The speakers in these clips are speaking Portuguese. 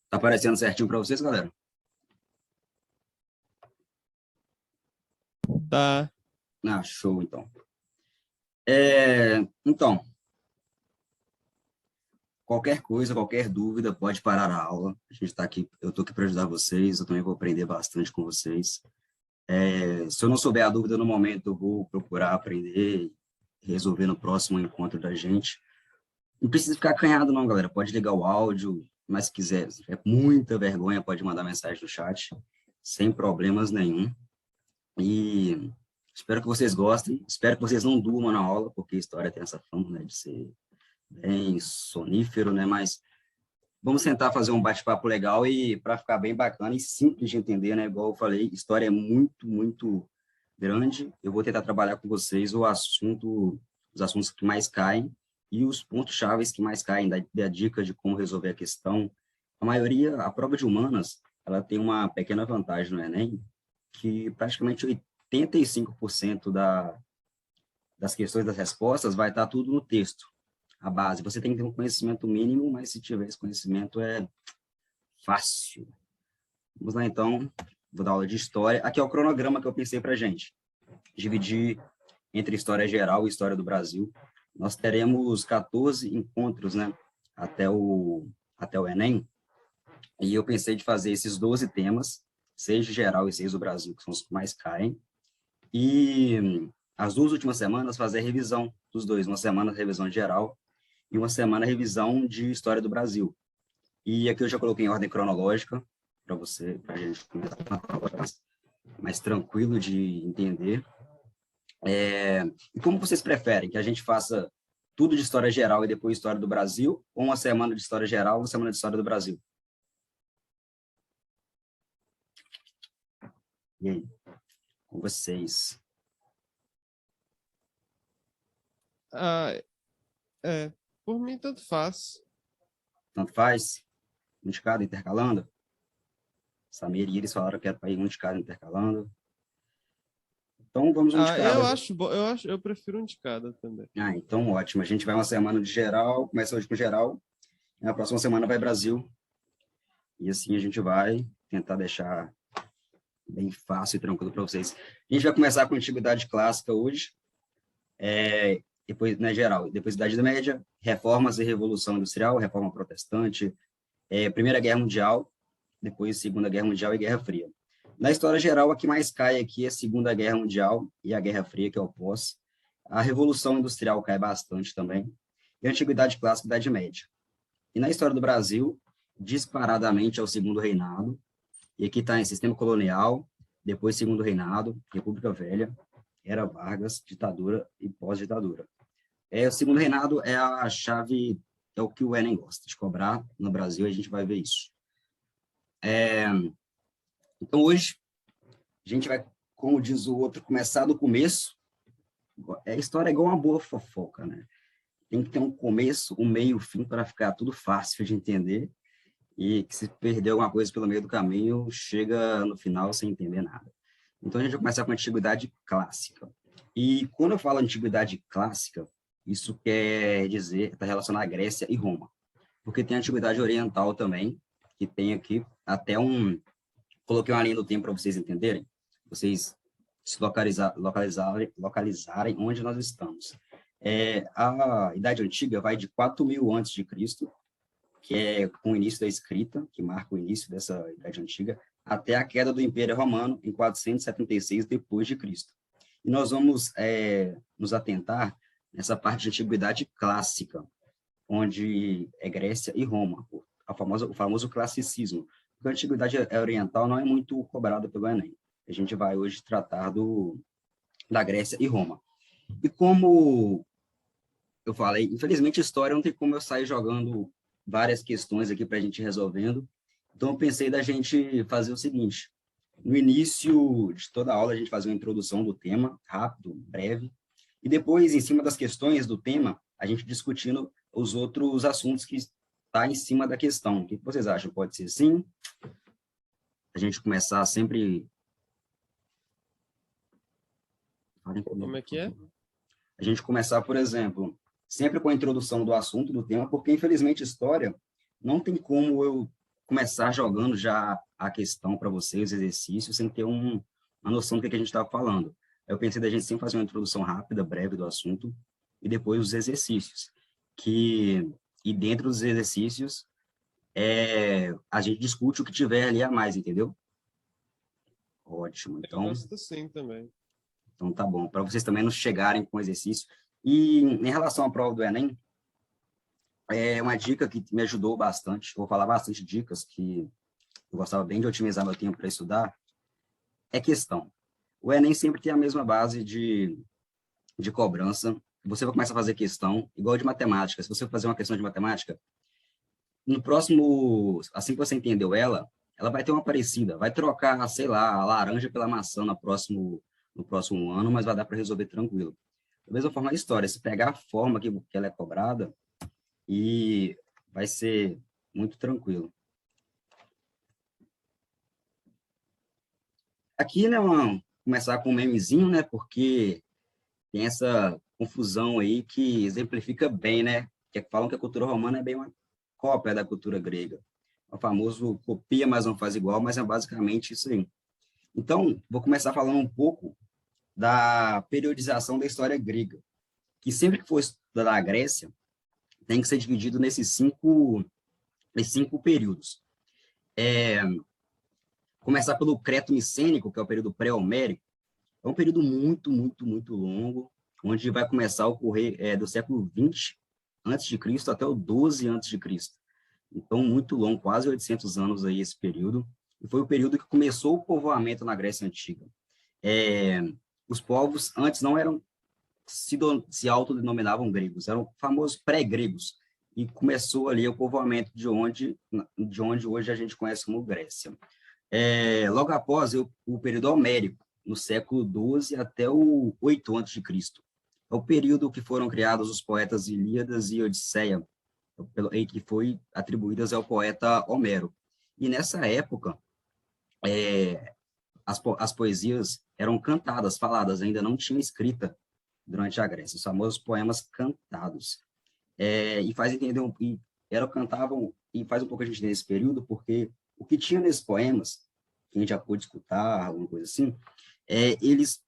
Tá aparecendo certinho para vocês, galera? Tá. Ah, show, então. Então, qualquer coisa, qualquer dúvida, pode parar a aula. A gente está aqui, eu estou aqui para ajudar vocês, eu também vou aprender bastante com vocês. Se eu não souber a dúvida no momento, eu vou procurar aprender e resolver no próximo encontro da gente. Não precisa ficar acanhado, não, galera. Pode ligar o áudio, mas se quiser, se tiver muita vergonha, pode mandar mensagem no chat, sem problemas nenhum. E espero que vocês gostem, espero que vocês não durmam na aula, porque a história tem essa fama, né, de ser bem sonífero, né, mas vamos tentar fazer um bate-papo legal e para ficar bem bacana e simples de entender, né, igual eu falei, história é muito, muito grande, eu vou tentar trabalhar com vocês os assuntos que mais caem e os pontos chaves que mais caem, da dica de como resolver a questão. A maioria, a prova de humanas, ela tem uma pequena vantagem no Enem, que praticamente 85% das questões, das respostas, vai estar tudo no texto, a base. Você tem que ter um conhecimento mínimo, mas se tiver esse conhecimento é fácil. Vamos lá, então. Vou dar aula de história. Aqui é o cronograma que eu pensei para a gente. Dividir entre história geral e história do Brasil. Nós teremos 14 encontros, né, até o Enem, e eu pensei de fazer esses 12 temas, 6 de geral e 6 do Brasil, que são os que mais caem, e as 2 últimas semanas fazer a revisão dos dois, uma semana revisão de geral e uma semana revisão de história do Brasil. E aqui eu já coloquei em ordem cronológica, para a gente começar mais tranquilo de entender. E como vocês preferem? Que a gente faça tudo de história geral e depois história do Brasil, ou uma semana de história geral, uma semana de história do Brasil? E aí? Com vocês. Por mim, tanto faz. Tanto faz? Um de cada intercalando? Samir e Iris falaram que era para ir um de cada intercalando. Então, vamos um de cada. Eu prefiro um de cada também. Então, ótimo. A gente vai uma semana de geral, começa hoje com geral, e na próxima semana vai Brasil. E assim a gente vai tentar deixar bem fácil e tranquilo para vocês. A gente vai começar com a Antiguidade Clássica hoje, depois, né, geral, depois Idade Média, Reformas e Revolução Industrial, Reforma Protestante, Primeira Guerra Mundial, depois Segunda Guerra Mundial e Guerra Fria. Na história geral, a que mais cai aqui é a Segunda Guerra Mundial e a Guerra Fria, que é o pós. A Revolução Industrial cai bastante também. E a Antiguidade Clássica e Idade Média. E na história do Brasil, disparadamente é o Segundo Reinado. E aqui está em Sistema Colonial, depois Segundo Reinado, República Velha, Era Vargas, ditadura e pós-ditadura. O Segundo Reinado é a chave, é o que o Enem gosta de cobrar no Brasil, a gente vai ver isso. Então, hoje, a gente vai, como diz o outro, começar do começo. A história é igual uma boa fofoca, né? Tem que ter um começo, um meio, um fim, para ficar tudo fácil de entender. E que se perder alguma coisa pelo meio do caminho, chega no final sem entender nada. Então, a gente vai começar com a Antiguidade Clássica. E quando eu falo Antiguidade Clássica, isso quer dizer, está relacionado à Grécia e Roma. Porque tem a Antiguidade Oriental também, que tem aqui até coloquei uma linha do tempo para vocês entenderem, vocês se localizarem onde nós estamos. A Idade Antiga vai de 4.000 a.C., que é com o início da escrita, que marca o início dessa Idade Antiga, até a queda do Império Romano em 476 depois de Cristo. E nós vamos nos atentar nessa parte de Antiguidade Clássica, onde é Grécia e Roma, o famoso classicismo. Porque a Antiguidade Oriental não é muito cobrada pelo Enem. A gente vai hoje tratar da Grécia e Roma. E como eu falei, infelizmente, história não tem como eu sair jogando várias questões aqui para a gente ir resolvendo. Então, eu pensei da gente fazer o seguinte: no início de toda a aula, a gente fazer uma introdução do tema, rápido, breve, e depois, em cima das questões do tema, a gente discutindo os outros assuntos que está em cima da questão. O que vocês acham? Pode ser assim? A gente começar sempre... Como é que é? A gente começar, por exemplo, sempre com a introdução do assunto, do tema, porque, infelizmente, história não tem como eu começar jogando já a questão para vocês, os exercícios, sem ter uma noção do que a gente estava falando. Eu pensei da gente sempre fazer uma introdução rápida, breve do assunto, e depois os exercícios. E dentro dos exercícios, a gente discute o que tiver ali a mais, entendeu? Ótimo. Eu gosto assim também. Então tá bom. Para vocês também não chegarem com exercício. E em relação à prova do Enem, uma dica que me ajudou bastante, vou falar bastante dicas que eu gostava bem de otimizar meu tempo para estudar, é questão. O Enem sempre tem a mesma base de cobrança. Você vai começar a fazer questão, igual de matemática. Se você fazer uma questão de matemática, no próximo, assim que você entendeu ela vai ter uma parecida. Vai trocar, sei lá, a laranja pela maçã no próximo ano, mas vai dar para resolver tranquilo. Da mesma forma, a história. Se pegar a forma que ela é cobrada, e vai ser muito tranquilo. Aqui, né, começar com um memezinho, né, porque tem essa confusão aí que exemplifica bem, né, que falam que a cultura romana é bem uma cópia da cultura grega. O famoso copia, mas não faz igual, mas é basicamente isso aí. Então, vou começar falando um pouco da periodização da história grega, que sempre que for estudar a Grécia, tem que ser dividido nesses cinco períodos. Começar pelo Creto Micênico, que é o período pré-homérico, é um período muito, muito, muito longo, onde vai começar a ocorrer do século 20 a.C. até o 12 a.C. Então, muito longo, quase 800 anos aí esse período, e foi o período que começou o povoamento na Grécia Antiga. Os povos antes não eram, se autodenominavam gregos, eram famosos pré-gregos, e começou ali o povoamento de onde hoje a gente conhece como Grécia. Logo após o período homérico, no século 12 até o 8 a.C. É o período que foram criados os poetas Ilíadas e Odisseia, que foi atribuídas ao poeta Homero. E nessa época, as poesias eram cantadas, faladas, ainda não tinha escrita durante a Grécia, os famosos poemas cantados. E faz entender cantavam e faz um pouco a gente entender esse período, porque o que tinha nesses poemas, que a gente já pôde escutar, alguma coisa assim, eles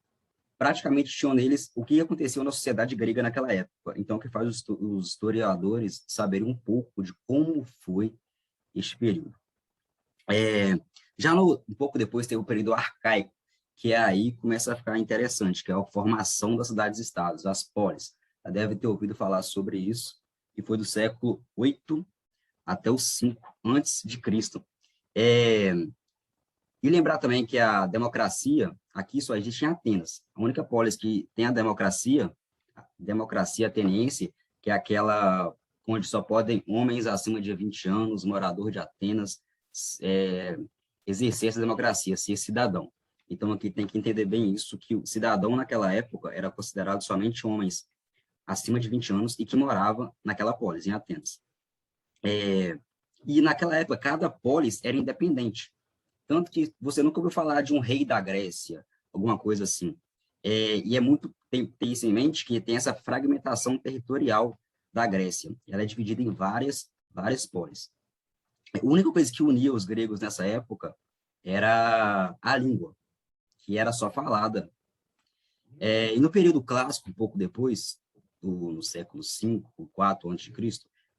praticamente tinham neles o que aconteceu na sociedade grega naquela época. Então, o que faz os historiadores saberem um pouco de como foi este período. Um pouco depois tem o período arcaico, que aí começa a ficar interessante, que é a formação das cidades-estados, as polis. Já deve ter ouvido falar sobre isso, que foi do século 8 até o 5 antes de Cristo. E lembrar também que a democracia, aqui só existe em Atenas. A única polis que tem a democracia ateniense, que é aquela onde só podem homens acima de 20 anos, morador de Atenas, exercer essa democracia, ser cidadão. Então, aqui tem que entender bem isso, que o cidadão naquela época era considerado somente homens acima de 20 anos e que morava naquela polis, em Atenas. E naquela época, cada polis era independente. Tanto que você nunca ouviu falar de um rei da Grécia, alguma coisa assim. E tem isso em mente, que tem essa fragmentação territorial da Grécia. Ela é dividida em várias polis. A única coisa que unia os gregos nessa época era a língua, que era só falada. E no período clássico, um pouco depois, no século V, IV a.C.,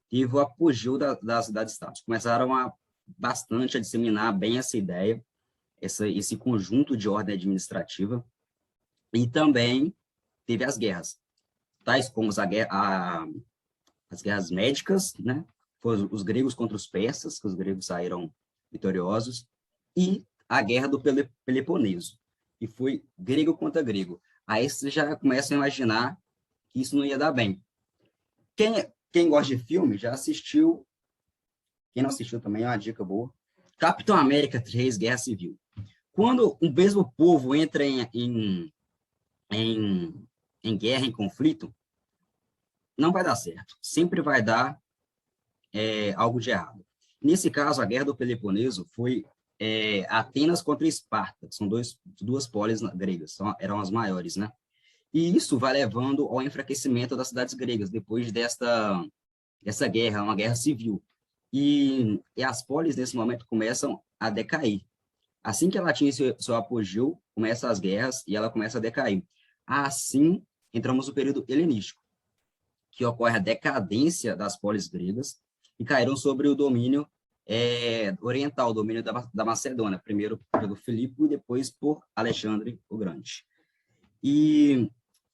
teve o apogeu das cidades-estados. Começaram bastante a disseminar bem essa ideia, esse conjunto de ordem administrativa, e também teve as guerras, tais como as guerras médicas, né? Foram os gregos contra os persas, que os gregos saíram vitoriosos, e a guerra do Peloponeso, que foi grego contra grego. Aí você já começa a imaginar que isso não ia dar bem. Quem gosta de filme já assistiu. Quem não assistiu também é uma dica boa. Capitão América 3, Guerra Civil. Quando o mesmo povo entra em guerra, em conflito, não vai dar certo. Sempre vai dar algo de errado. Nesse caso, a Guerra do Peloponeso foi Atenas contra Esparta, que são duas polis gregas, eram as maiores, né? E isso vai levando ao enfraquecimento das cidades gregas, depois dessa guerra, uma guerra civil. E as polis, nesse momento, começam a decair. Assim que ela atinge seu apogeu, começam as guerras e ela começa a decair. Assim, entramos no período helenístico, que ocorre a decadência das polis gregas e caíram sobre o domínio oriental, o domínio da Macedônia, primeiro pelo Filipe e depois por Alexandre o Grande. E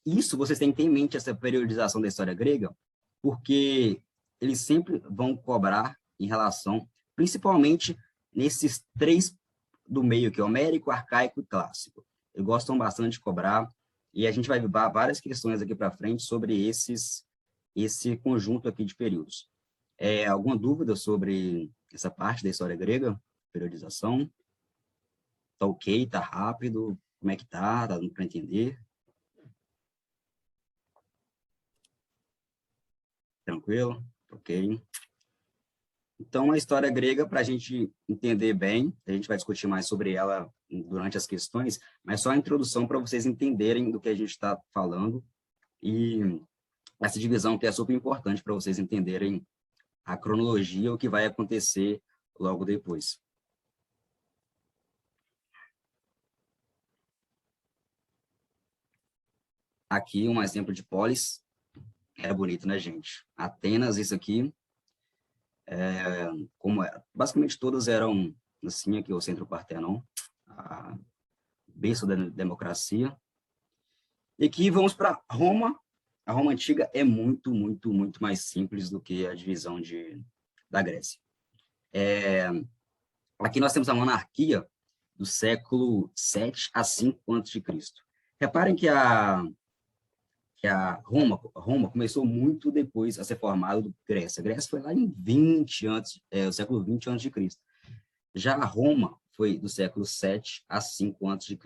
isso vocês têm que ter em mente, essa periodização da história grega, porque eles sempre vão cobrar em relação, principalmente nesses três do meio, que é homérico, arcaico e clássico. Eles gostam bastante de cobrar, e a gente vai ver várias questões aqui para frente sobre esse conjunto aqui de períodos. Alguma dúvida sobre essa parte da história grega? Periodização? Tá ok? Tá rápido? Como é que tá? Tá dando para entender? Tranquilo? Ok. Então, a história grega, para a gente entender bem, a gente vai discutir mais sobre ela durante as questões, mas só a introdução para vocês entenderem do que a gente está falando, e essa divisão que é super importante para vocês entenderem a cronologia, o que vai acontecer logo depois. Aqui um exemplo de polis, é bonito, né, gente? Atenas, isso aqui, basicamente todas eram assim, aqui o Centro Partenon, a berço da democracia. E aqui vamos para Roma. A Roma antiga é muito, muito, muito mais simples do que a divisão da Grécia. Aqui nós temos a monarquia do século 7 a 5 a.C. Reparem que a Roma começou muito depois a ser formada do Grécia. A Grécia foi lá em o século 20 a.C. Já a Roma foi do século 7 a 5 a.C.,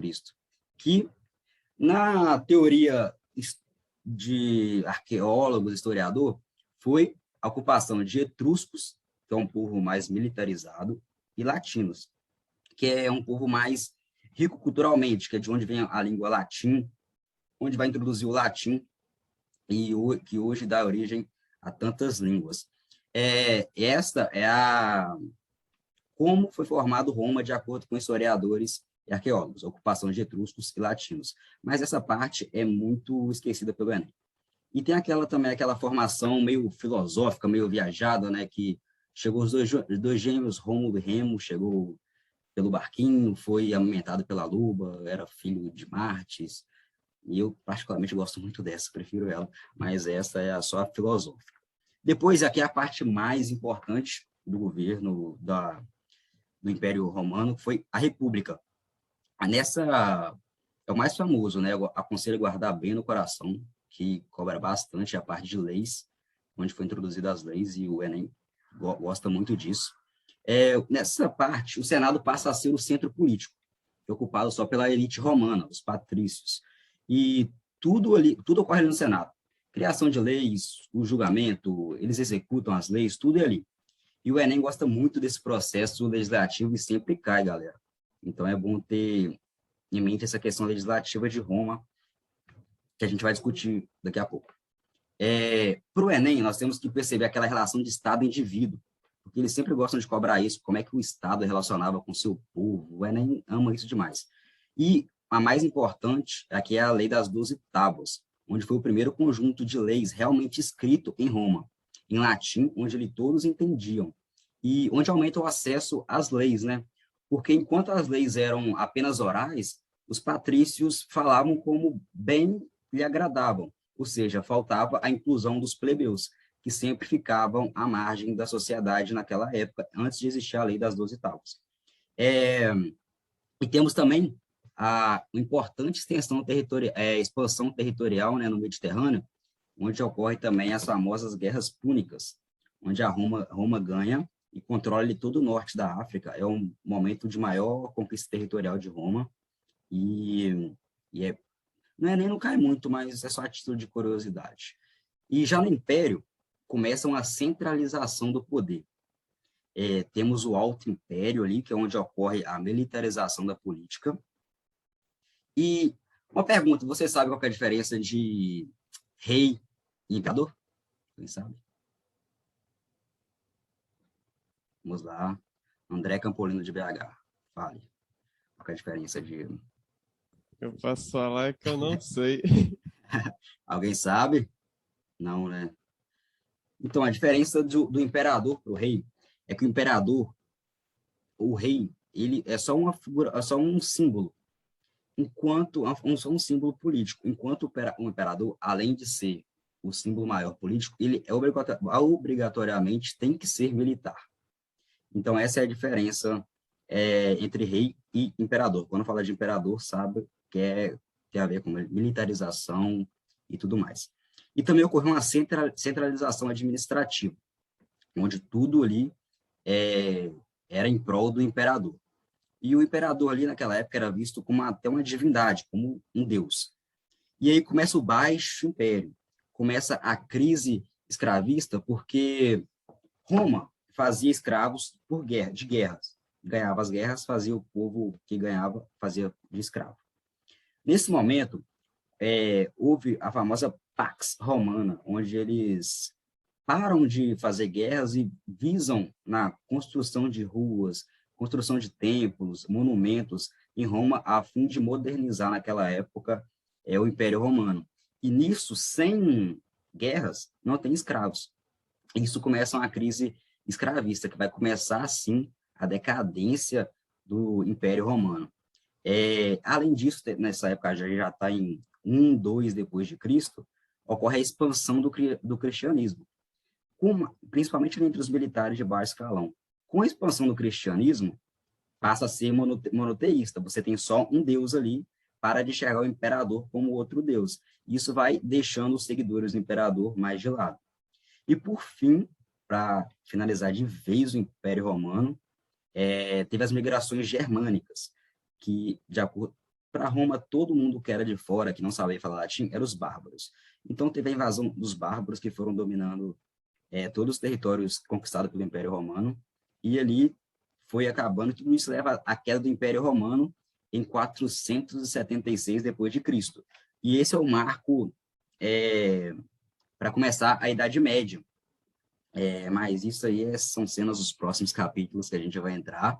que, na teoria de arqueólogos, historiador, foi a ocupação de etruscos, que é um povo mais militarizado, e latinos, que é um povo mais rico culturalmente, que é de onde vem a língua latim, onde vai introduzir o latim, que hoje dá origem a tantas línguas. Esta é como foi formado Roma, de acordo com historiadores e arqueólogos, ocupação de etruscos e latinos. Mas essa parte é muito esquecida pelo Enem. E tem aquela formação meio filosófica, meio viajada, né, que chegou os dois gêmeos, Rômulo e Remo, chegou pelo barquinho, foi amamentado pela luba, era filho de Martes, e eu particularmente gosto muito dessa, prefiro ela, mas essa é só a filosófica. Depois, aqui é a parte mais importante do governo do Império Romano, foi a República. Nessa é o mais famoso, né? Eu aconselho a guardar bem no coração, que cobra bastante a parte de leis, onde foi introduzidas as leis, e o Enem gosta muito disso. Nessa parte, o Senado passa a ser o centro político, ocupado só pela elite romana, os patrícios. E tudo ocorre ali no Senado. Criação de leis, o julgamento, eles executam as leis, tudo é ali. E o Enem gosta muito desse processo legislativo e sempre cai, galera. Então, é bom ter em mente essa questão legislativa de Roma, que a gente vai discutir daqui a pouco. Para o Enem, nós temos que perceber aquela relação de Estado e indivíduo, porque eles sempre gostam de cobrar isso, como é que o Estado relacionava com o seu povo. O Enem ama isso demais. E a mais importante aqui é a Lei das 12 Tábuas, onde foi o primeiro conjunto de leis realmente escrito em Roma, em latim, onde todos entendiam, e onde aumenta o acesso às leis, né? Porque enquanto as leis eram apenas orais, os patrícios falavam como bem lhe agradavam, ou seja, faltava a inclusão dos plebeus, que sempre ficavam à margem da sociedade naquela época, antes de existir a Lei das 12 Tábuas. E temos também a importante expansão territorial, né, no Mediterrâneo, onde ocorre também as famosas guerras púnicas, onde a Roma ganha e controla todo o norte da África. É um momento de maior conquista territorial de Roma, não cai muito, mas é só a título de curiosidade. E já no Império, começa uma centralização do poder. Temos o Alto Império ali, que é onde ocorre a militarização da política. E uma pergunta, você sabe qual é a diferença de rei e imperador? Quem sabe? Vamos lá. André Campolino de BH. Fale. Qual que é a diferença de... Eu posso falar que eu não sei. Alguém sabe? Não, né? Então, a diferença do imperador para o rei é que o imperador, o rei, ele é só uma figura, é só um símbolo, enquanto só um símbolo político, enquanto o imperador, além de ser o símbolo maior político, ele é obrigatoriamente tem que ser militar. Então, essa é a diferença entre rei e imperador. Quando fala de imperador, sabe que tem a ver com militarização e tudo mais. E também ocorreu uma centralização administrativa, onde tudo ali era em prol do imperador. E o imperador ali naquela época era visto como até uma divindade, como um deus. E aí começa o Baixo Império, começa a crise escravista, porque Roma fazia escravos de guerras. Ganhava as guerras, fazia o povo que ganhava, fazia de escravo. Nesse momento, houve a famosa Pax Romana, onde eles param de fazer guerras e visam na construção de ruas, construção de templos, monumentos em Roma, a fim de modernizar naquela época o Império Romano. E nisso, sem guerras, não tem escravos. Isso começa uma crise escravista, que vai começar, assim, a decadência do Império Romano. Além disso, nessa época, já está em 1, 2 depois de Cristo, ocorre a expansão do cristianismo, principalmente entre os militares de baixo escalão. Com a expansão do cristianismo, passa a ser monoteísta, você tem só um Deus ali, para de enxergar o imperador como outro Deus. Isso vai deixando os seguidores do imperador mais de lado. E, por fim, para finalizar de vez o Império Romano, teve as migrações germânicas, que, de acordo para Roma, todo mundo que era de fora, que não sabia falar latim, eram os bárbaros. Então, teve a invasão dos bárbaros, que foram dominando todos os territórios conquistados pelo Império Romano, e ali foi acabando, tudo isso leva à queda do Império Romano em 476 depois de Cristo. E esse é o marco para começar a Idade Média. Mas isso aí são cenas dos próximos capítulos que a gente vai entrar.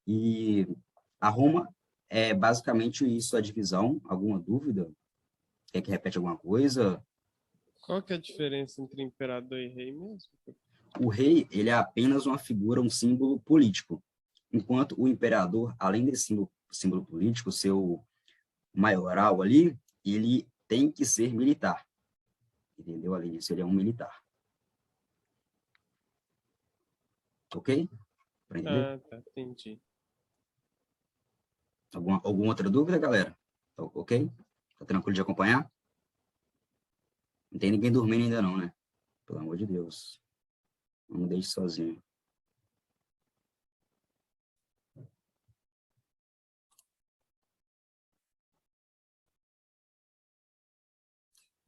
E a Roma é basicamente isso, a divisão. Alguma dúvida? Quer que repete alguma coisa? Qual que é a diferença entre imperador e rei mesmo? O rei, ele é apenas uma figura, um símbolo político, enquanto o imperador, além desse símbolo político, seu maioral ali, ele tem que ser militar, entendeu? Além disso, ele é um militar. Ok? Para entender? Ah, tá, entendi. Alguma outra dúvida, galera? Ok? Tá tranquilo de acompanhar? Não tem ninguém dormindo ainda não, né? Pelo amor de Deus. Não me deixe sozinho.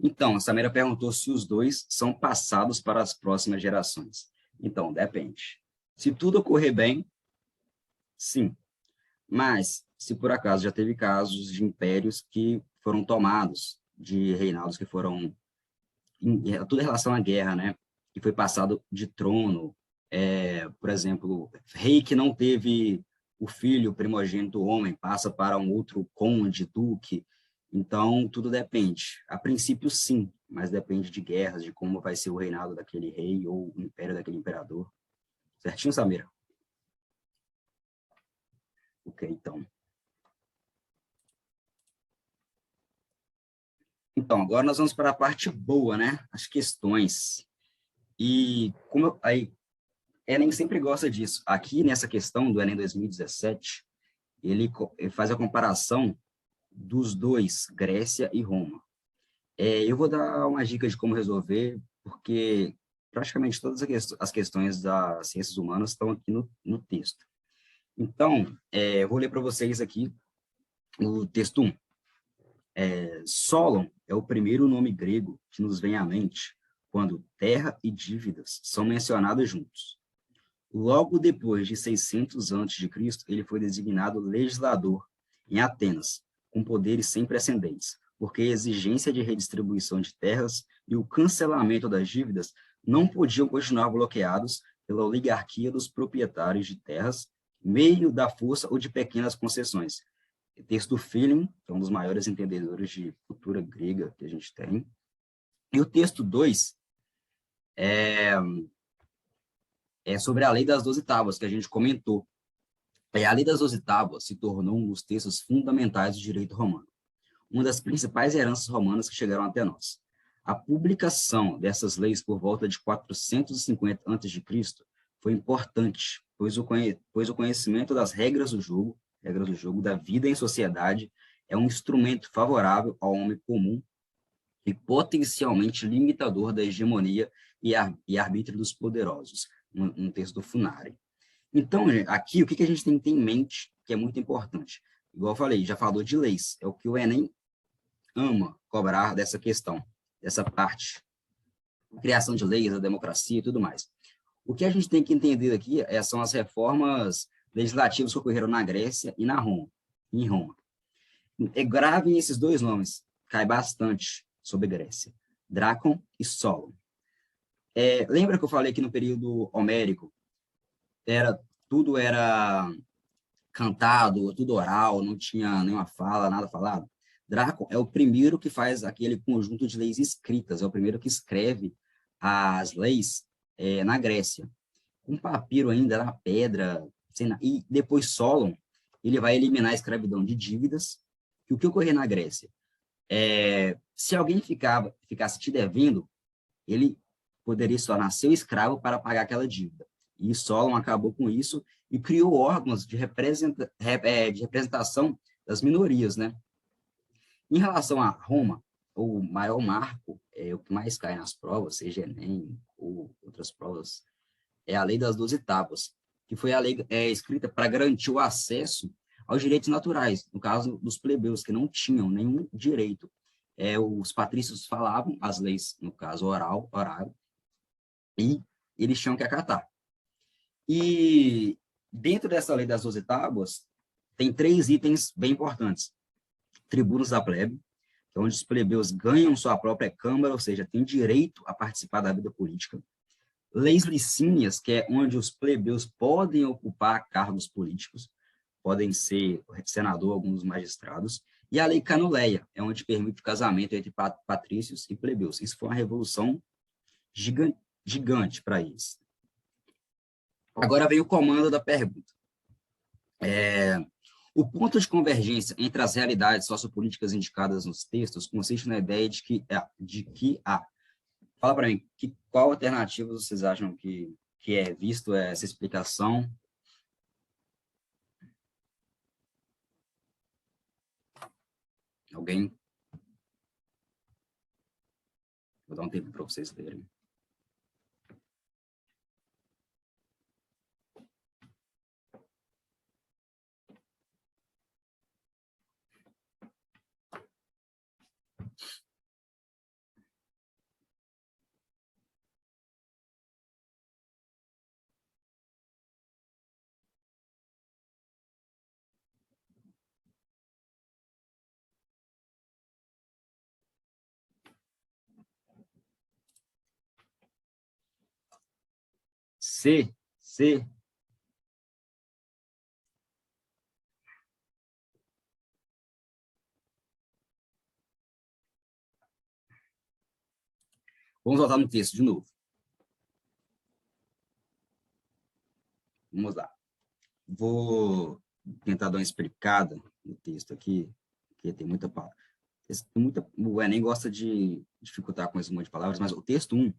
Então, a Samira perguntou se os dois são passados para as próximas gerações. Então, depende. Se tudo ocorrer bem, sim. Mas, se por acaso já teve casos de impérios que foram tomados, de reinados que foram, tudo em relação à guerra, né? Que foi passado de trono, por exemplo, rei que não teve o filho primogênito homem, passa para um outro conde, duque. Então, tudo depende. A princípio, sim, mas depende de guerras, de como vai ser o reinado daquele rei ou o império daquele imperador. Certinho, Samira? Ok, então. Então, agora nós vamos para a parte boa, né? As questões. E como aí, Enem sempre gosta disso. Aqui, nessa questão do Enem 2017, ele faz a comparação dos dois, Grécia e Roma. Eu vou dar uma dica de como resolver, porque praticamente todas as questões das ciências humanas estão aqui no texto. Então, eu vou ler para vocês aqui o texto 1. Solon é o primeiro nome grego que nos vem à mente quando terra e dívidas são mencionados juntos. Logo depois de 600 a.C., ele foi designado legislador em Atenas, com poderes sem precedentes, porque a exigência de redistribuição de terras e o cancelamento das dívidas não podiam continuar bloqueados pela oligarquia dos proprietários de terras, meio da força ou de pequenas concessões. O texto do Philem, que é um dos maiores entendedores de cultura grega que a gente tem. E o texto 2 é sobre a lei das 12 tábuas, que a gente comentou. A lei das 12 tábuas se tornou um dos textos fundamentais do direito romano, uma das principais heranças romanas que chegaram até nós. A publicação dessas leis por volta de 450 a.C. foi importante, pois o conhecimento das regras do jogo da vida em sociedade, é um instrumento favorável ao homem comum e potencialmente limitador da hegemonia e arbítrio dos poderosos, um texto do Funari. Então, gente, aqui, o que a gente tem que ter em mente, que é muito importante? Igual eu falei, já falou de leis, é o que o Enem ama cobrar dessa questão, dessa parte, criação de leis, a democracia e tudo mais. O que a gente tem que entender aqui são as reformas legislativas que ocorreram na Grécia e em Roma. Gravem esses dois nomes, cai bastante sobre Grécia, Drácon e Solon. Lembra que eu falei que no período homérico tudo era cantado, tudo oral, não tinha nenhuma fala, nada falado? Drácon é o primeiro que faz aquele conjunto de leis escritas, é o primeiro que escreve as leis na Grécia. Um papiro ainda na pedra, e depois Solon, ele vai eliminar a escravidão de dívidas. E o que ocorria na Grécia? Se alguém ficasse te devendo, ele poderia se tornar seu escravo para pagar aquela dívida. E Solon acabou com isso e criou órgãos de representação das minorias, né? Em relação a Roma, o maior marco, o que mais cai nas provas, seja Enem ou outras provas, é a Lei das 12 Tábuas, que foi a lei escrita para garantir o acesso aos direitos naturais, no caso dos plebeus, que não tinham nenhum direito. Os patrícios falavam as leis, no caso oral, e eles tinham que acatar. E dentro dessa Lei das 12 Tábuas, tem 3 itens bem importantes. Tribunos da plebe, que é onde os plebeus ganham sua própria câmara, ou seja, têm direito a participar da vida política. Leis licínias, que é onde os plebeus podem ocupar cargos políticos, podem ser senador, alguns magistrados. E a lei canuleia, é onde permite o casamento entre patrícios e plebeus. Isso foi uma revolução gigante para eles. Agora vem o comando da pergunta. O ponto de convergência entre as realidades sociopolíticas indicadas nos textos consiste na ideia de que fala para mim, qual alternativa vocês acham que é visto essa explicação? Alguém? Vou dar um tempo para vocês lerem. C. Vamos voltar no texto de novo. Vamos lá. Vou tentar dar uma explicada no texto aqui, porque tem muita palavra. O Enem gosta de dificultar com esse monte de palavras, mas o texto 1,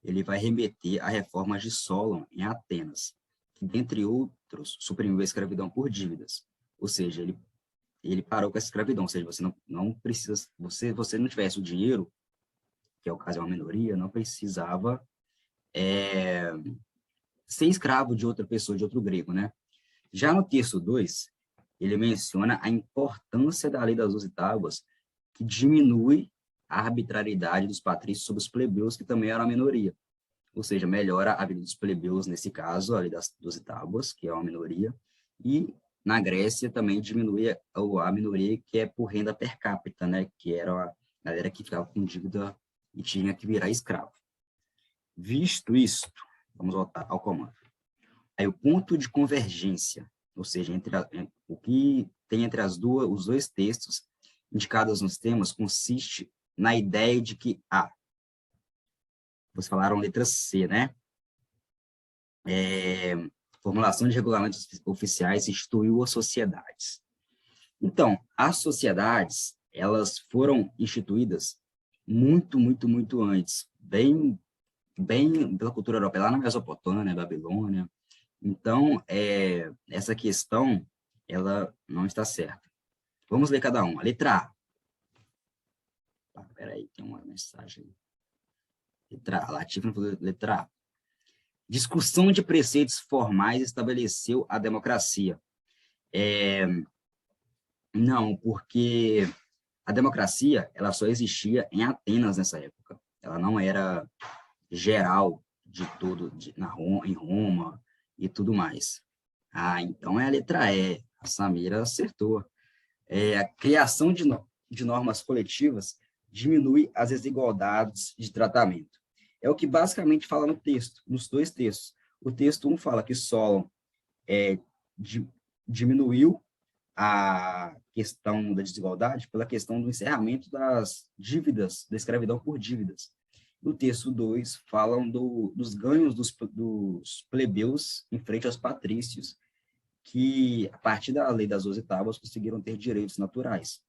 ele vai remeter a reformas de Solon em Atenas, que, dentre outros, suprimiu a escravidão por dívidas. Ou seja, ele parou com essa escravidão, ou seja, você não precisa, você não tivesse o dinheiro, que é o caso de uma minoria, não precisava ser escravo de outra pessoa, de outro grego, né? Já no texto 2, ele menciona a importância da lei das 12 tábuas, que diminui a arbitrariedade dos patrícios sobre os plebeus, que também eram a minoria. Ou seja, melhora a vida dos plebeus, nesse caso, a lei das 12 tábuas, que é uma minoria, e na Grécia também diminui a minoria que é por renda per capita, né? Que era a galera que ficava com dívida e tinha que virar escravo. Visto isto, Vamos voltar ao comando. Aí o ponto de convergência, ou seja, o que tem entre os dois textos indicados nos temas, consiste na ideia de que, vocês falaram letra C, né? Formulação de regulamentos oficiais instituiu as sociedades. Então, as sociedades, elas foram instituídas muito, muito, muito antes, bem pela cultura europeia, lá na Mesopotâmia, Babilônia. Então, essa questão, ela não está certa. Vamos ler cada uma. Letra A. Espera aí, tem uma mensagem. Letra A. Latifa, letra A. Discussão de preceitos formais estabeleceu a democracia. Não, porque a democracia, ela só existia em Atenas nessa época. Ela não era geral de tudo, em Roma e tudo mais. Então é a letra E. A Samira acertou. A criação de normas coletivas diminui as desigualdades de tratamento. É o que basicamente fala no texto, nos dois textos. O texto 1 fala que Solon diminuiu a questão da desigualdade pela questão do encerramento das dívidas, da escravidão por dívidas. No texto 2, falam dos ganhos dos plebeus em frente aos patrícios, que, a partir da lei das 12 tábuas, conseguiram ter direitos naturais.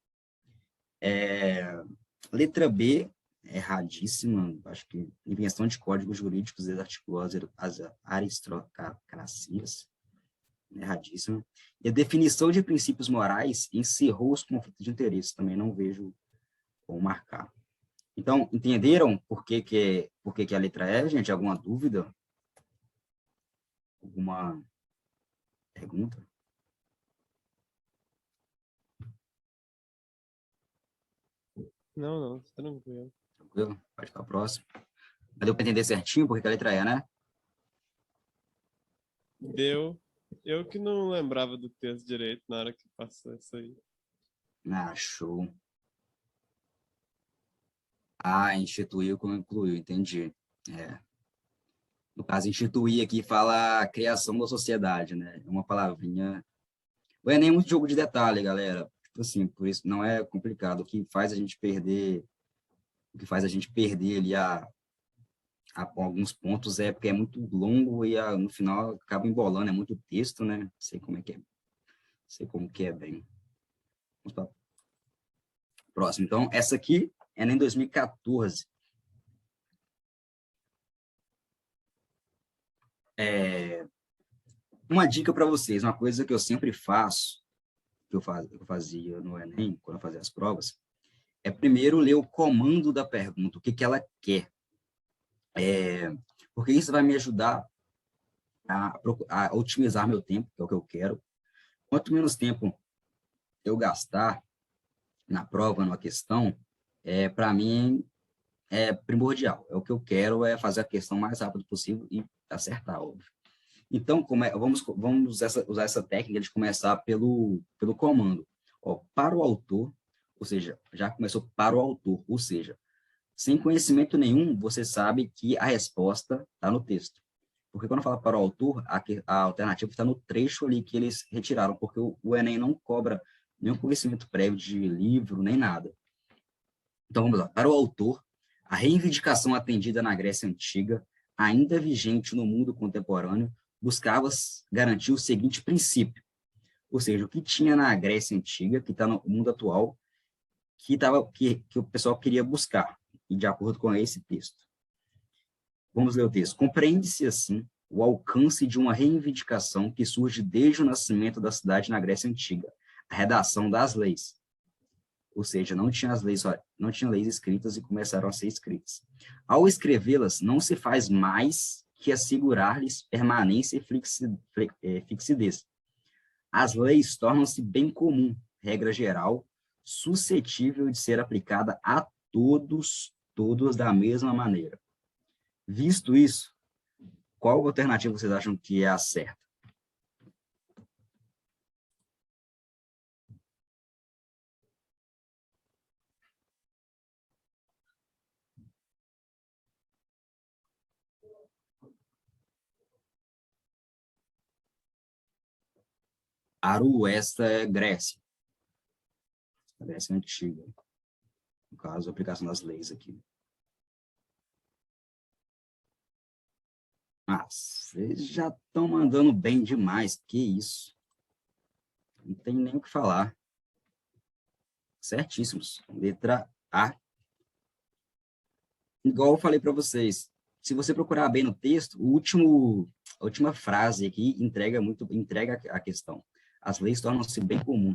Letra B, erradíssima, acho que invenção de códigos jurídicos desarticulou as aristocracias, erradíssima. E a definição de princípios morais encerrou os conflitos de interesse, também não vejo como marcar. Então, entenderam por que a letra E, gente? Alguma dúvida? Alguma pergunta? Não, tranquilo. Tranquilo? Pode ficar próximo. Mas deu para entender certinho por que a letra E, né? Deu. Eu que não lembrava do texto direito na hora que passou isso aí. Show. Instituiu como incluiu, entendi. No caso, instituir aqui fala a criação da sociedade, né? É uma palavrinha. O Enem é muito jogo de detalhe, galera. Tipo assim, por isso não é complicado. O que faz a gente perder ali alguns pontos é porque é muito longo e no final acaba embolando, é muito texto, né? Sei como é que é. Sei como que é bem. Vamos para próximo. Então, essa aqui é em 2014. Uma dica para vocês, uma coisa que eu sempre faço, que eu fazia no Enem, quando eu fazia as provas, é primeiro ler o comando da pergunta, o que ela quer. Porque isso vai me ajudar a otimizar meu tempo, que é o que eu quero. Quanto menos tempo eu gastar na prova, numa questão, para mim é primordial. É o que eu quero, é fazer a questão mais rápido possível e acertar, óbvio. Então, vamos usar essa técnica de começar pelo comando. Para o autor, ou seja, já começou para o autor, ou seja, sem conhecimento nenhum, você sabe que a resposta está no texto. Porque quando fala para o autor, a alternativa está no trecho ali que eles retiraram, porque o Enem não cobra nenhum conhecimento prévio de livro, nem nada. Então, vamos lá. Para o autor, a reivindicação atendida na Grécia Antiga, ainda vigente no mundo contemporâneo, buscava garantir o seguinte princípio, ou seja, o que tinha na Grécia Antiga, que está no mundo atual, que o pessoal queria buscar, e de acordo com esse texto. Vamos ler o texto. Compreende-se, assim, o alcance de uma reivindicação que surge desde o nascimento da cidade na Grécia Antiga, a redação das leis. Ou seja, não tinha leis escritas e começaram a ser escritas. Ao escrevê-las, não se faz mais que assegurar-lhes permanência e fixidez. As leis tornam-se bem comum, regra geral, suscetível de ser aplicada a todos da mesma maneira. Visto isso, qual alternativa vocês acham que é a certa? Aru, esta é Grécia. A Grécia antiga. No caso, a aplicação das leis aqui. Ah, vocês já estão mandando bem demais. Que isso? Não tem nem o que falar. Certíssimos. Letra A. Igual eu falei para vocês, se você procurar bem no texto, a última frase aqui entrega a questão. As leis tornam-se bem comum,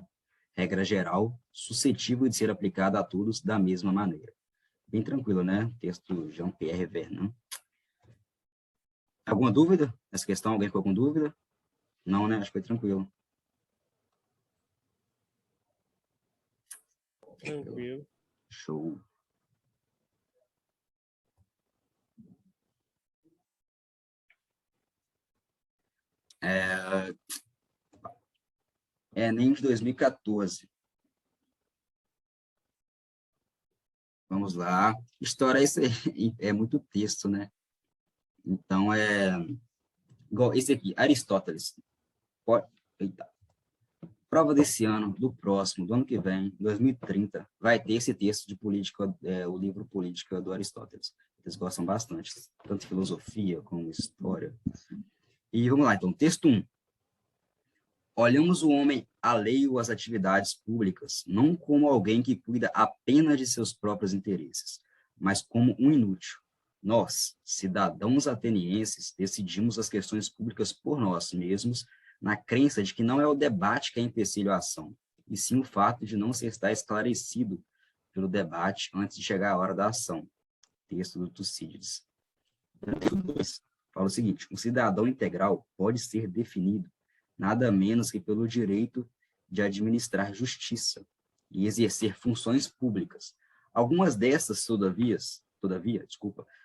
regra geral, suscetível de ser aplicada a todos da mesma maneira. Bem tranquilo, né? Texto Jean-Pierre Vernant. Alguma dúvida nessa questão? Alguém ficou com dúvida? Não, né? Acho que foi tranquilo. Tranquilo. Show. Enem de 2014. Vamos lá. História é muito texto, né? Então, igual esse aqui, Aristóteles. Eita. Prova desse ano, do próximo, do ano que vem, 2030, vai ter esse texto de política, o livro Política do Aristóteles. Eles gostam bastante, tanto filosofia como história. E vamos lá, então, texto 1. Olhamos o homem alheio às atividades públicas, não como alguém que cuida apenas de seus próprios interesses, mas como um inútil. Nós, cidadãos atenienses, decidimos as questões públicas por nós mesmos, na crença de que não é o debate que é empecilho à ação, e sim o fato de não se estar esclarecido pelo debate antes de chegar a hora da ação. Texto do Tucídides. Texto 2 fala o seguinte: um cidadão integral pode ser definido nada menos que pelo direito de administrar justiça e exercer funções públicas. Algumas dessas, todavia,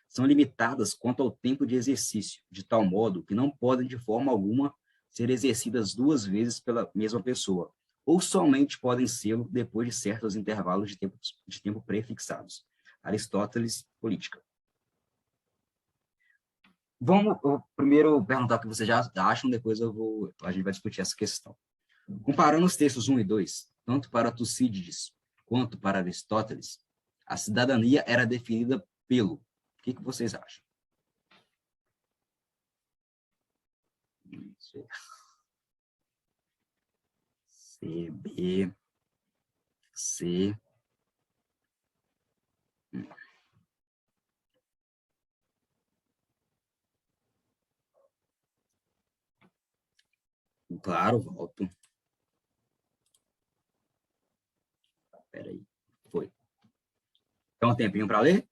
são limitadas quanto ao tempo de exercício, de tal modo que não podem, de forma alguma, ser exercidas duas vezes pela mesma pessoa, ou somente podem ser depois de certos intervalos de tempo prefixados. Aristóteles, Política. Vamos primeiro perguntar o que vocês já acham, depois a gente vai discutir essa questão. Comparando os textos 1 e 2, tanto para Tucídides quanto para Aristóteles, a cidadania era definida pelo. O que vocês acham? C, B, C. Claro, volto. Espera aí. Foi. Então, um tempinho para ler?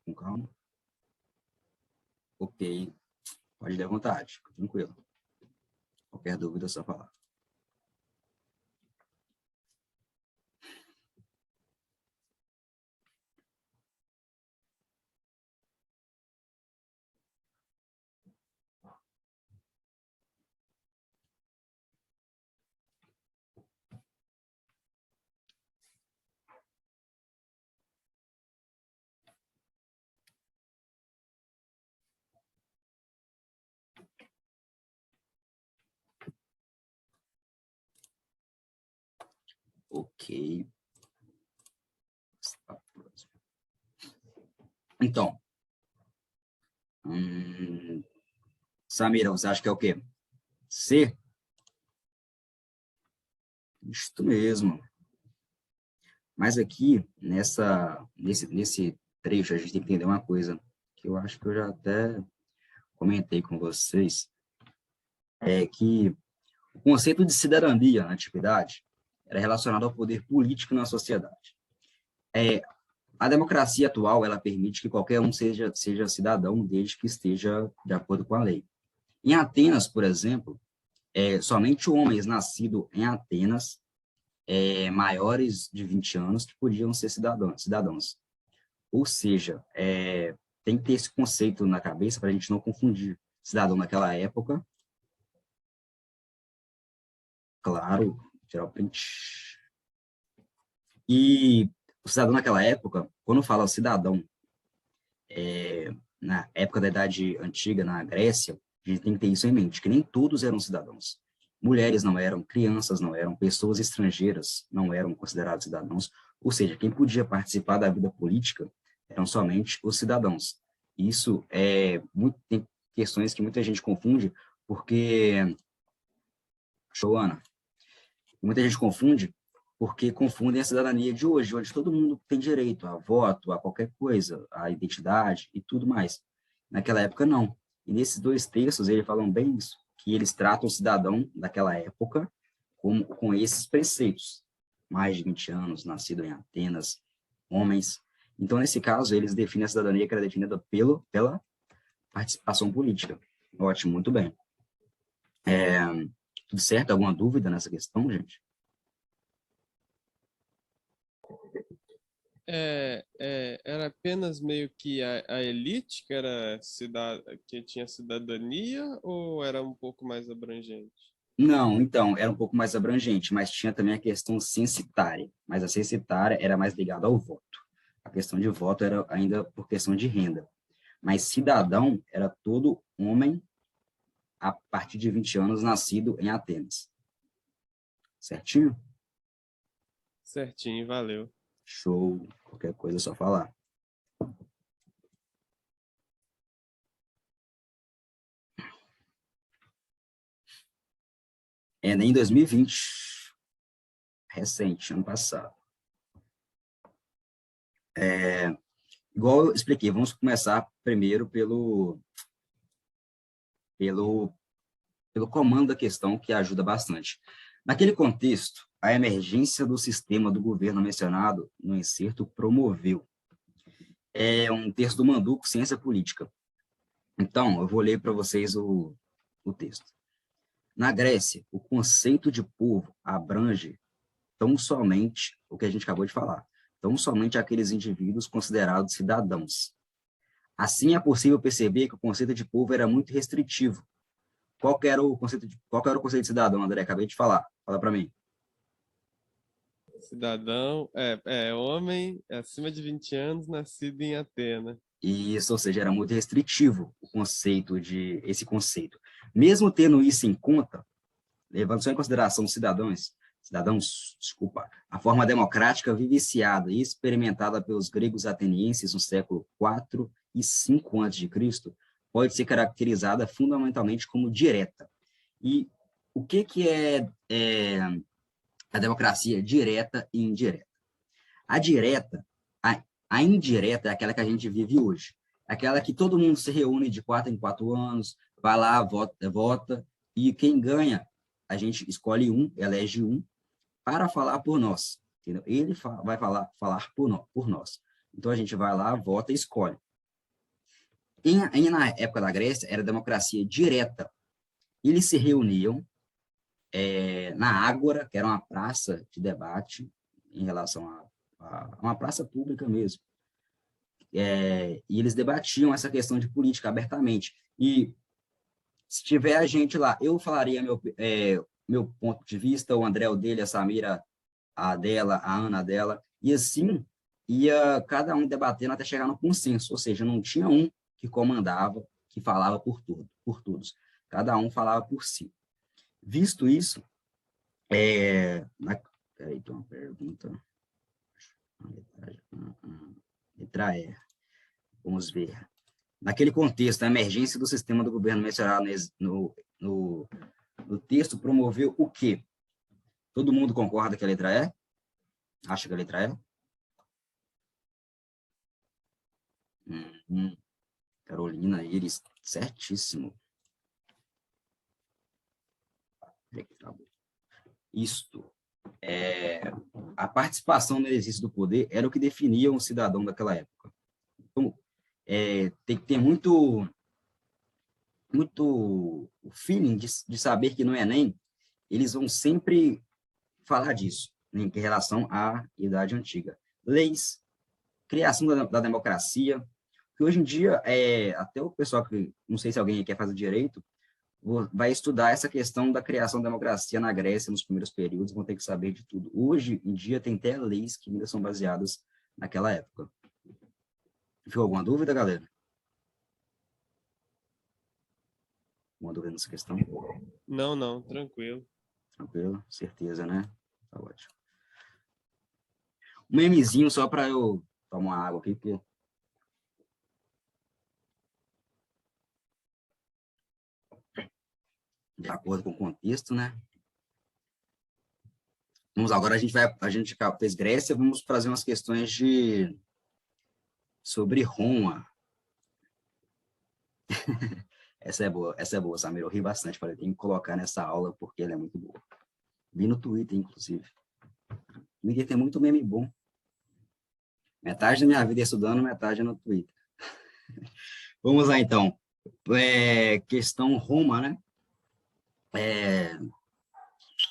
Com calma. Ok. Pode ler à vontade. Fica tranquilo. Qualquer dúvida, é só falar. Ok. Então, Samira, você acha que é o quê? C? Isto mesmo. Mas aqui, nesse trecho, a gente tem que entender uma coisa, que eu acho que eu já até comentei com vocês, é que o conceito de cidadania na antiguidade era relacionado ao poder político na sociedade. A democracia atual, ela permite que qualquer um seja cidadão, desde que esteja de acordo com a lei. Em Atenas, por exemplo, somente homens nascidos em Atenas, maiores de 20 anos, que podiam ser cidadãos. Ou seja, tem que ter esse conceito na cabeça para a gente não confundir cidadão naquela época. Claro, tirar o print. E o cidadão naquela época, quando fala cidadão, na época da Idade Antiga, na Grécia, A gente tem que ter isso em mente, que nem todos eram cidadãos. Mulheres não eram, crianças não eram, pessoas estrangeiras não eram consideradas cidadãos, ou seja, quem podia participar da vida política eram somente os cidadãos. Isso tem questões que muita gente confunde, porque, Joana, muita gente confunde porque confundem a cidadania de hoje, onde todo mundo tem direito a voto, a qualquer coisa, a identidade e tudo mais. Naquela época, não. E nesses dois textos, eles falam bem isso, que eles tratam o cidadão daquela época com esses preceitos. Mais de 20 anos, nascido em Atenas, homens. Então, nesse caso, eles definem a cidadania que era definida pela participação política. Ótimo, muito bem. Tudo certo? Alguma dúvida nessa questão, gente? Era apenas meio que a elite que que tinha cidadania ou era um pouco mais abrangente? Não, então, era um pouco mais abrangente, mas tinha também a questão censitária, mas a censitária era mais ligada ao voto. A questão de voto era ainda por questão de renda, mas cidadão era todo homem a partir de 20 anos nascido em Atenas. Certinho? Certinho, valeu. Show, qualquer coisa é só falar. Enem 2020, recente, ano passado. Igual eu expliquei, vamos começar primeiro pelo, pelo comando da questão, que ajuda bastante. Naquele contexto, a emergência do sistema do governo mencionado no inserto promoveu. É um texto do Manduco, Ciência Política. Então, eu vou ler para vocês o texto. Na Grécia, o conceito de povo abrange tão somente o que a gente acabou de falar, tão somente aqueles indivíduos considerados cidadãos. Assim, é possível perceber que o conceito de povo era muito restritivo. Qual era o conceito de cidadão, André? Acabei de falar. Fala para mim. Cidadão, homem acima de 20 anos, nascido em Atena. Isso, ou seja, era muito restritivo esse conceito. Mesmo tendo isso em conta, levando só em consideração os cidadãos, desculpa, a forma democrática viviciada e experimentada pelos gregos atenienses no século IV e V a.C., pode ser caracterizada fundamentalmente como direta. E o que é a democracia direta e indireta? A direta, a indireta é aquela que a gente vive hoje. Aquela que todo mundo se reúne de 4 em 4 anos, vai lá, vota, e quem ganha, a gente escolhe elege um, para falar por nós. Entendeu? Ele vai falar por nós. Então, a gente vai lá, vota e escolhe. Na época da Grécia, era democracia direta. Eles se reuniam na Ágora, que era uma praça de debate em relação a uma praça pública mesmo. E eles debatiam essa questão de política abertamente. E se tiver a gente lá, eu falaria meu ponto de vista, o André o dele, a Samira a dela, a Ana dela, e assim ia cada um debatendo até chegar no consenso, ou seja, não tinha um que comandava, que falava por todos. Cada um falava por si. Visto isso, peraí, tem uma pergunta. Letra E. Vamos ver. Naquele contexto, a emergência do sistema do governo mencionado no texto promoveu o quê? Todo mundo concorda que a letra E? Acha que a letra E? Carolina Iris, certíssimo. Isto. A participação no exercício do poder era o que definia um cidadão daquela época. Então, tem que ter muito feeling de saber que no Enem eles vão sempre falar disso, né, em relação à Idade Antiga. Leis, criação da democracia, que hoje em dia, até o pessoal que, não sei se alguém quer fazer direito, vai estudar essa questão da criação da democracia na Grécia nos primeiros períodos, vão ter que saber de tudo. Hoje em dia tem até leis que ainda são baseadas naquela época. Ficou alguma dúvida, galera? Uma dúvida nessa questão? Não, não, tranquilo. Tranquilo? Certeza, né? Tá ótimo. Um memezinho só para eu tomar uma água aqui, porque de acordo com o contexto, né? Vamos agora a gente fez Grécia, vamos fazer umas questões sobre Roma. Essa é boa, Samir. Eu ri bastante, falei, tem que colocar nessa aula porque ela é muito boa. Vi no Twitter, inclusive. O Twitter tem muito meme bom. Metade da minha vida é estudando, metade é no Twitter. Vamos lá, então. Questão Roma, né?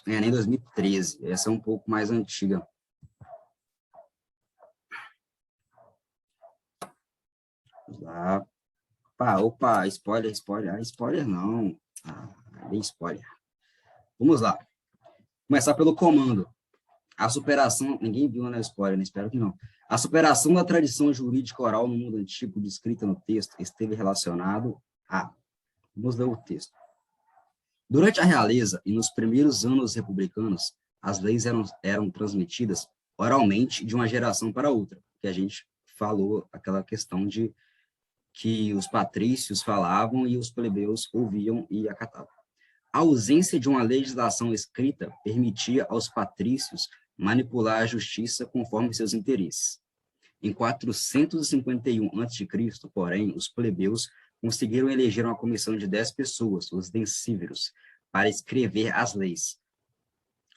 Nem 2013. Essa é um pouco mais antiga. Vamos lá. Opa, spoiler. Ah, spoiler não. Bem spoiler. Vamos lá. Começar pelo comando. A superação, ninguém viu, né, spoiler, né? Espero que não. A superação da tradição jurídica oral no mundo antigo, descrita no texto, esteve relacionado a... Vamos ler o texto. Durante a realeza e nos primeiros anos republicanos, as leis eram transmitidas oralmente de uma geração para outra, que a gente falou aquela questão de que os patrícios falavam e os plebeus ouviam e acatavam. A ausência de uma legislação escrita permitia aos patrícios manipular a justiça conforme seus interesses. Em 451 a.C., porém, os plebeus conseguiram eleger uma comissão de 10 pessoas, os decíveros, para escrever as leis.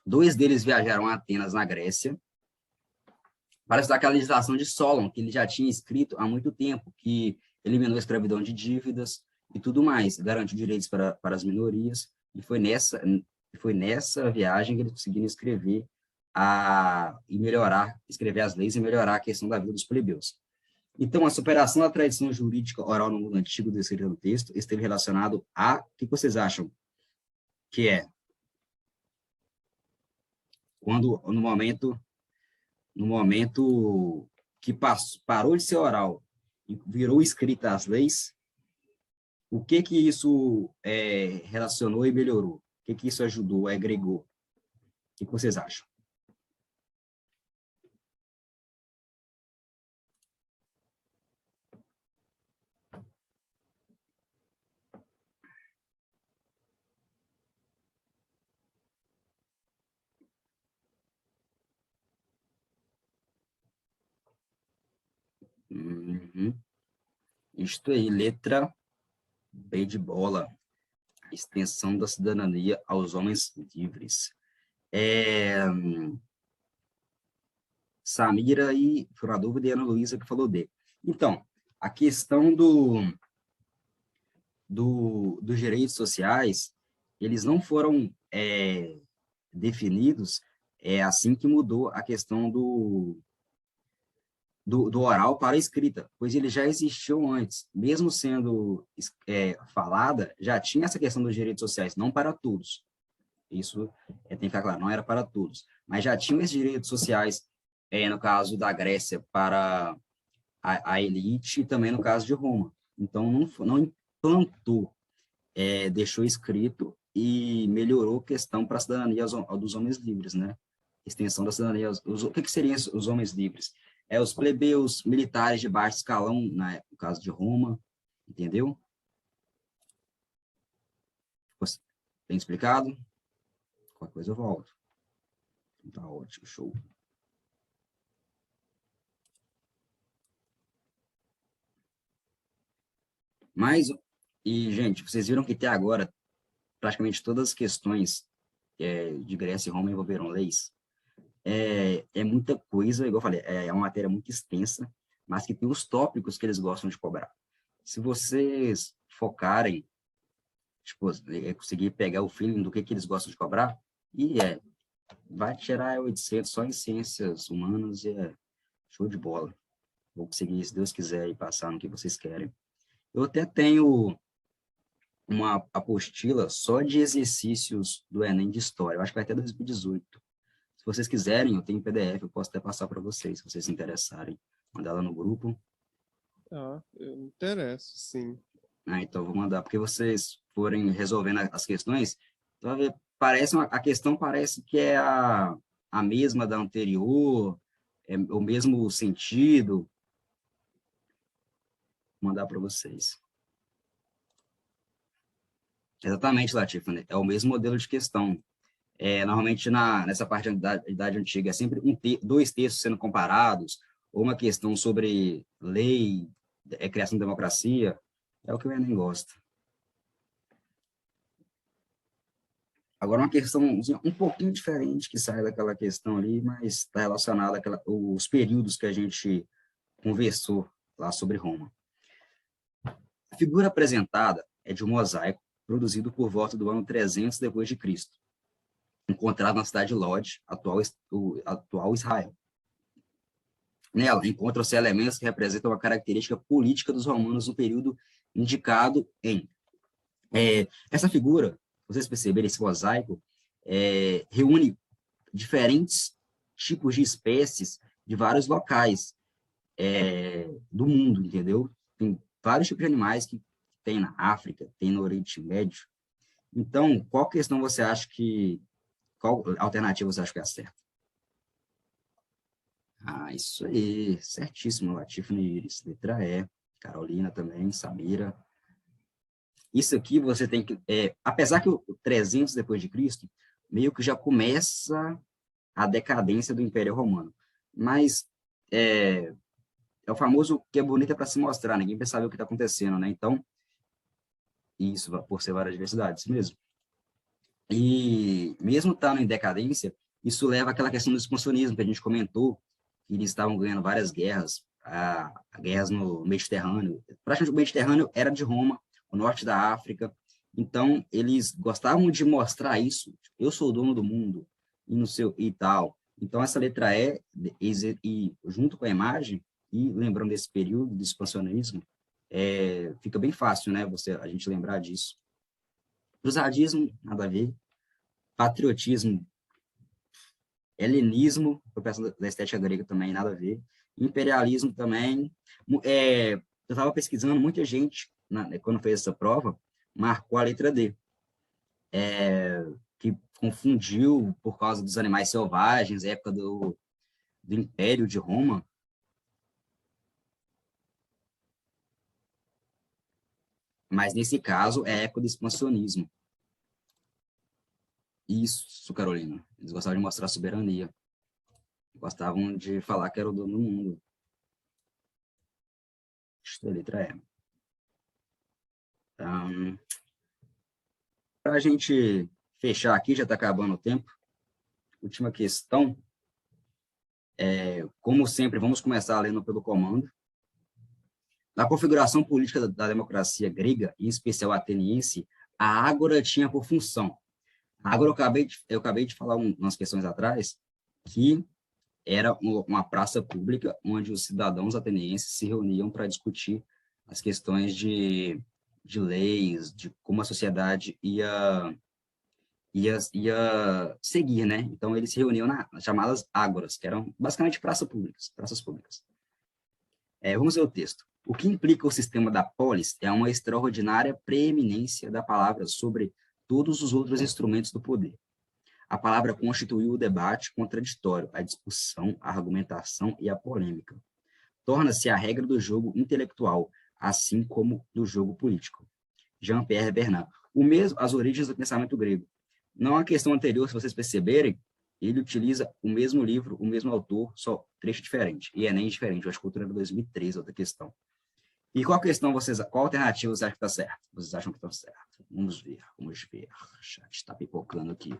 2 deles viajaram a Atenas, na Grécia, para estudar aquela legislação de Solon, que ele já tinha escrito há muito tempo, que eliminou a escravidão de dívidas e tudo mais, garantiu direitos para as minorias, e foi nessa viagem que eles conseguiram escrever as leis e melhorar a questão da vida dos plebeus. Então, a superação da tradição jurídica oral no mundo antigo descrita no texto esteve relacionado a... O que vocês acham que é? Quando, no momento que parou de ser oral e virou escrita as leis, o que isso relacionou e melhorou? O que isso ajudou, agregou? O que vocês acham? Uhum. Isto aí, letra B de bola. Extensão da cidadania aos homens livres. Samira e, por uma dúvida, e Ana Luísa que falou D. Então, a questão dos direitos sociais, eles não foram definidos assim que mudou a questão do oral para a escrita, pois ele já existiu antes, mesmo sendo falada, já tinha essa questão dos direitos sociais, não para todos. Isso tem que ficar claro, não era para todos, mas já tinham esses direitos sociais, no caso da Grécia, para a elite, e também no caso de Roma. Então, não implantou, deixou escrito e melhorou a questão para a cidadania dos homens livres, né? Extensão da cidadania. O que seriam os homens livres? Os plebeus militares de baixo escalão, né, no caso de Roma, entendeu? Bem explicado? Qualquer coisa eu volto. Tá ótimo, show. Mas, gente, vocês viram que até agora, praticamente todas as questões de Grécia e Roma envolveram leis. É muita coisa, igual eu falei, é uma matéria muito extensa, mas que tem os tópicos que eles gostam de cobrar. Se vocês focarem, tipo, conseguir pegar o feeling do que eles gostam de cobrar, e vai tirar 800 só em ciências humanas e show de bola. Vou conseguir, se Deus quiser, ir passar no que vocês querem. Eu até tenho uma apostila só de exercícios do Enem de História. Eu acho que vai até 2018. Se vocês quiserem, eu tenho PDF, eu posso até passar para vocês, se vocês se interessarem. Mandar lá no grupo. Ah, eu me interesso, sim. Ah, então vou mandar, porque vocês forem resolvendo as questões, então, a questão parece que é a mesma da anterior, é o mesmo sentido. Vou mandar para vocês. Exatamente, Latifah, é o mesmo modelo de questão. Normalmente, nessa parte da Idade Antiga, é sempre dois textos sendo comparados, ou uma questão sobre lei, criação de democracia, é o que o Enem gosta. Agora, uma questão um pouquinho diferente, que sai daquela questão ali, mas está relacionada aos períodos que a gente conversou lá sobre Roma. A figura apresentada é de um mosaico produzido por volta do ano 300 depois de Cristo, encontrado na cidade de Lod, atual Israel. Nela, encontram-se elementos que representam a característica política dos romanos no período indicado em. Essa figura, vocês perceberem, esse mosaico, reúne diferentes tipos de espécies de vários locais do mundo, entendeu? Tem vários tipos de animais que tem na África, tem no Oriente Médio. Então, qual questão você acha qual alternativa você acha que é a certa? Ah, isso aí, certíssimo, Latifah Iris, letra E, Carolina também, Samira. Isso aqui você tem que, apesar que o 300 depois de Cristo, meio que já começa a decadência do Império Romano, mas é o famoso que é bonito para se mostrar, ninguém precisa saber o que está acontecendo, né? Então, isso, por ser várias diversidades mesmo. E mesmo estando em decadência, isso leva àquela questão do expansionismo que a gente comentou, que eles estavam ganhando várias guerras, guerras no Mediterrâneo. Praticamente o Mediterrâneo era de Roma, o norte da África. Então, eles gostavam de mostrar isso. Eu sou o dono do mundo, e, no seu, e tal. Então, essa letra E, junto com a imagem, e lembrando desse período do expansionismo, fica bem fácil, né, a gente lembrar disso. Cruzadismo, nada a ver. Patriotismo, helenismo, eu peço da estética grega também, nada a ver. Imperialismo também. Eu estava pesquisando, muita gente, quando fez essa prova, marcou a letra D, que confundiu por causa dos animais selvagens, época do Império de Roma. Mas, nesse caso, é a época do expansionismo. Isso, Carolina. Eles gostavam de mostrar soberania. Gostavam de falar que era o dono do mundo. A letra E. Então, para a gente fechar aqui, já está acabando o tempo. Última questão. Como sempre, vamos começar lendo pelo comando. Na configuração política da democracia grega, em especial ateniense, a ágora tinha por função. A ágora, eu acabei de falar umas questões atrás, que era uma praça pública onde os cidadãos atenienses se reuniam para discutir as questões de leis, de como a sociedade ia seguir, né? Então, eles se reuniam nas chamadas ágoras, que eram basicamente praças públicas. Vamos ver o texto. O que implica o sistema da polis é uma extraordinária preeminência da palavra sobre todos os outros instrumentos do poder. A palavra constituiu o debate contraditório, a discussão, a argumentação e a polêmica. Torna-se a regra do jogo intelectual, assim como do jogo político. Jean-Pierre Bernard. As origens do pensamento grego. Não a questão anterior, se vocês perceberem, ele utiliza o mesmo livro, o mesmo autor, só trecho diferente. E é nem diferente, eu acho que o outro era 2013, outra questão. E qual alternativa você acha que está certo? Vocês acham que está certo? Vamos ver. O chat está pipocando aqui.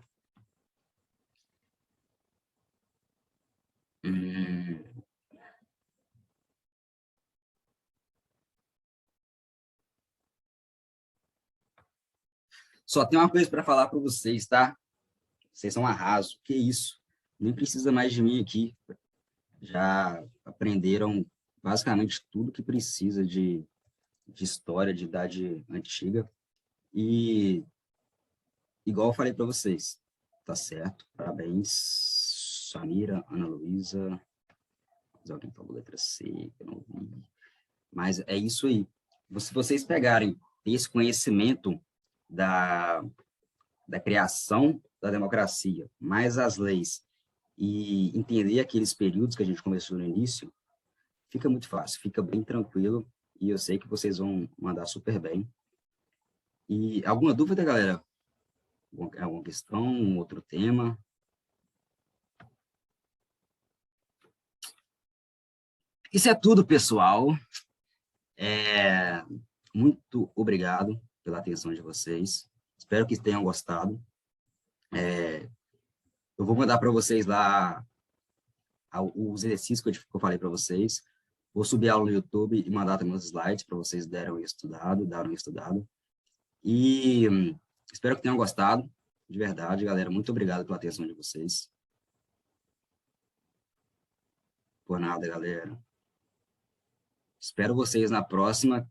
Só tem uma coisa para falar para vocês, tá? Vocês são um arraso. Que isso? Nem precisa mais de mim aqui. Já aprenderam basicamente tudo que precisa de história, de idade antiga. E, igual eu falei para vocês, tá certo? Parabéns, Samira, Ana Luísa. Alguém falou letra C, eu não vi. Mas é isso aí. Se vocês pegarem ter esse conhecimento da criação da democracia, mais as leis, e entender aqueles períodos que a gente conversou no início, fica muito fácil, fica bem tranquilo, e eu sei que vocês vão mandar super bem. E alguma dúvida, galera? Alguma questão, um outro tema? Isso é tudo, pessoal. Muito obrigado pela atenção de vocês. Espero que tenham gostado. Eu vou mandar para vocês lá os exercícios que eu falei para vocês. Vou subir a aula no YouTube e mandar também os slides para vocês darem uma estudado. E espero que tenham gostado, de verdade, galera. Muito obrigado pela atenção de vocês. Por nada, galera. Espero vocês na próxima,